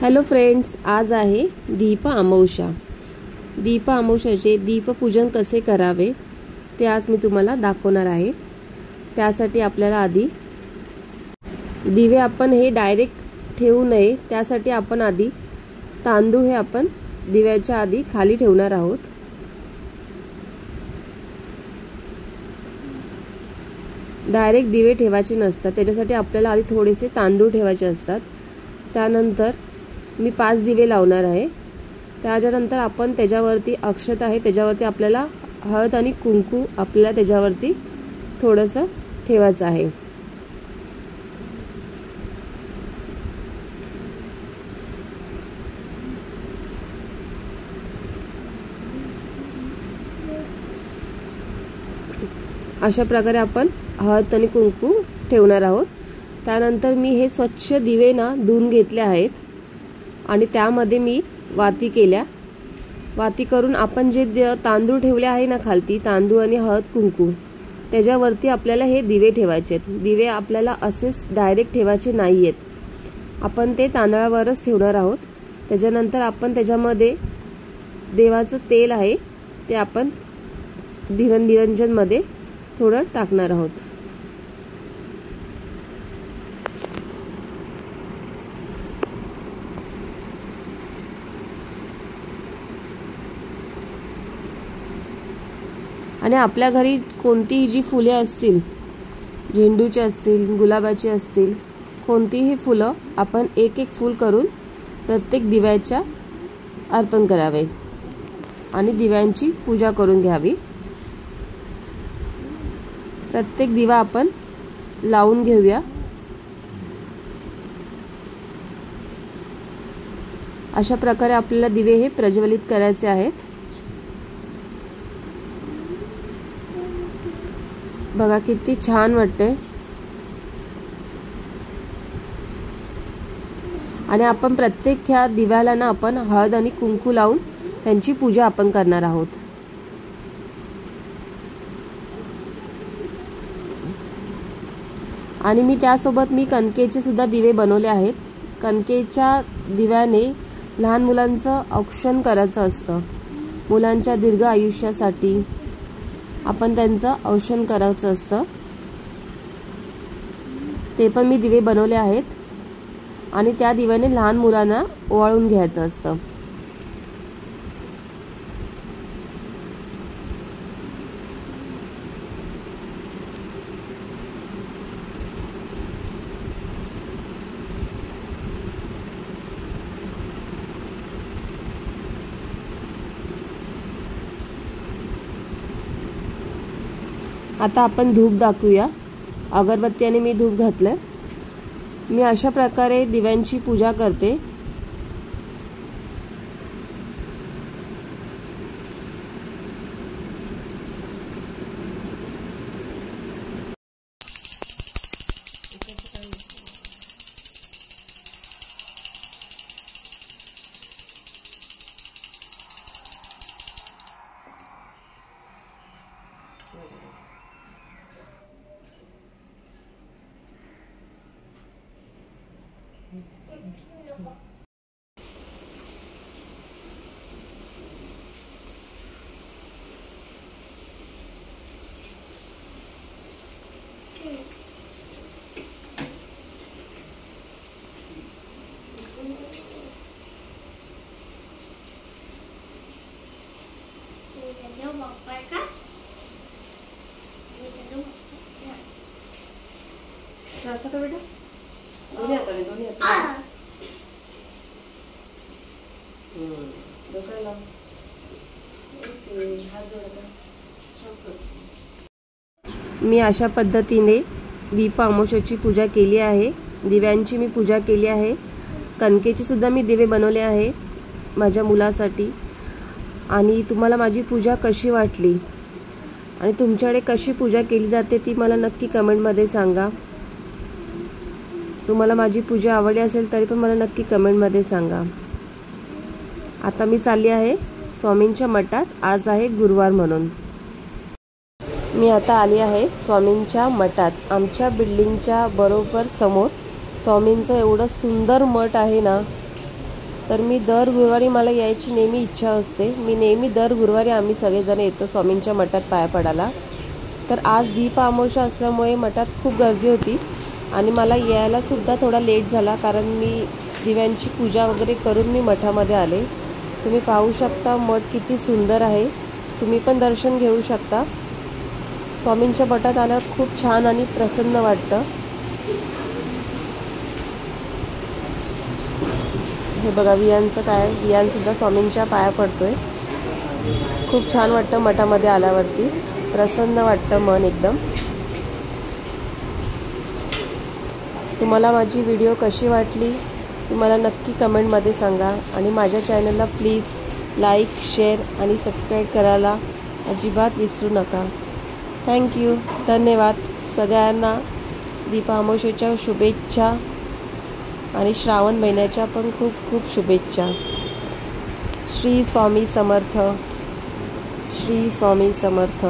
Hello friends, आज आहे दीप अमावस्या। दीप अमावस्याचे दीपपूजन कसे करावे ते आज मी तुम्हाला दाखवणार आहे। त्यासाठी आपल्याला आधी दिवे आपण हे डायरेक्ट ठेवू नये, त्यासाठी आपण आधी तांदूळ हे आपण दिव्याच्या आधी खाली ठेवणार आहोत। डायरेक्ट दिवे ठेवायचे नसतात, त्याच्यासाठी आपल्याला आधी थोडेसे तांदूळ ठेवायचे असतात। त्यानंतर मी 5 दिवे लावणार आहे। त्याच्यानंतर आपण त्याच्यावरती अक्षत आहे, त्याच्यावरती आपल्याला हळद आणि कुंकू आपल्याला त्याच्यावरती थोडंसं ठेवायचं आहे। अशा प्रकारे आपण हळद आणि कुंकू ठेवणार आहोत। त्यानंतर मी हे स्वच्छ दिवे धुवून घेतले आहेत आणि त्यामध्ये मी वाती केल्या। वाती करून आपण जे तांदूळ ठेवले आहे ना खालती, तांदूळ आणि हळद कुंकू, त्याच्यावरती आपल्याला हे दिवे ठेवायचे आहेत। दिवे आपल्याला असेच डायरेक्ट ठेवायचे नाही आहेत, आपण ते तांदळावरच ठेवणार आहोत। त्याच्यानंतर आपण त्याच्यामध्ये देवाचं तेल आहे ते आपण निरंजनमध्ये थोडं टाकणार आहोत। आणि आपल्या घरी कोणतीही जी फुले असतील, झेंडूची असतील, गुलाबाची असतील, कोणतीही फुलं आपण एक एक फूल करून प्रत्येक दिव्याच्या अर्पण करावे आणि दिव्यांची पूजा करून घ्यावी। प्रत्येक दिवा आपण लावून घेऊया। अशा प्रकारे आपल्याला दिवे हे प्रज्वलित करायचे आहेत। बघा किती छान वाटते। आणि आपण प्रत्येक ह्या दिव्याला आपण हळद आणि कुंकू लावून त्यांची पूजा आपण करणार आहोत। आणि मी त्यासोबत कणकेचे सुद्धा दिवे बनवले आहेत। कणकेच्या दिव्याने लहान मुलांचं औक्षण करायचं असतं। मुलांच्या दीर्घ आयुष्यासाठी आपण त्यांचं औषण करायचं असतं। ते पण मी दिवे बनवले आहेत आणि त्या दिव्याने लहान मुलांना ओवाळून घ्यायचं असतं। आता आपण धूप दाखवूया। अगरबत्त्याने मी धूप घातलं। मी अशा प्रकारे दिव्यांची पूजा करते। बेटा दोन्ही हाताने मी अशा पद्धतीने दीप अमावस्येची पूजा केली आहे। दिव्यांची मी पूजा केली आहे। कणकेचे सुद्धा मी दिवे बनवले आहे माझ्या मुलासाठी। आणि तुम्हाला माझी पूजा कशी वाटली आणि तुमच्याकडे कशी पूजा केली जाते ती मला नक्की कमेंटमध्ये सांगा। तुम्हाला माझी पूजा आवडली असेल तरी पण मला नक्की कमेंटमध्ये सांगा। आता मी चालली आहे स्वामींच्या मठात। आज आहे गुरुवार म्हणून मी आता आली आहे स्वामींच्या मठात। आमच्या बिल्डिंगच्या बरोबर समोर स्वामींचं एवढं सुंदर मठ आहे ना, तर मी दर गुरुवारी मला यायची नेहमी इच्छा असते. मी नेहमी दर गुरुवारी आम्ही सगळेजण येतो स्वामींच्या मठात पाया पडायला. तर आज दीप अमावस्या असल्यामुळे मठात खूप गर्दी होती आणि मला यायलासुद्धा थोडा लेट झाला, कारण मी दिव्यांची पूजा वगैरे करून मी मठामध्ये आले. तुम्ही पाहू शकता मठ किती सुंदर आहे. तुम्ही पण दर्शन घेऊ शकता. स्वामींच्या मठात आल्यावर खूप छान आणि प्रसन्न वाटतं. हे बघा वियांचं काय, वियांसुद्धा स्वामींच्या पाया पडतोय. खूप छान वाटतं मठामध्ये आल्यावरती, प्रसन्न वाटतं मन एकदम. तुम्हाला माझी व्हिडिओ कशी वाटली ती मला नक्की कमेंटमध्ये सांगा आणि माझ्या चॅनलला प्लीज लाईक, शेअर आणि सबस्क्राईब करायला अजिबात विसरू नका. थँक्यू, धन्यवाद. सगळ्यांना दीप अमावस्येच्या शुभेच्छा आणि श्रावण महिन्याच्या पण खूप खूप शुभेच्छा. श्री स्वामी समर्थ. श्री स्वामी समर्थ.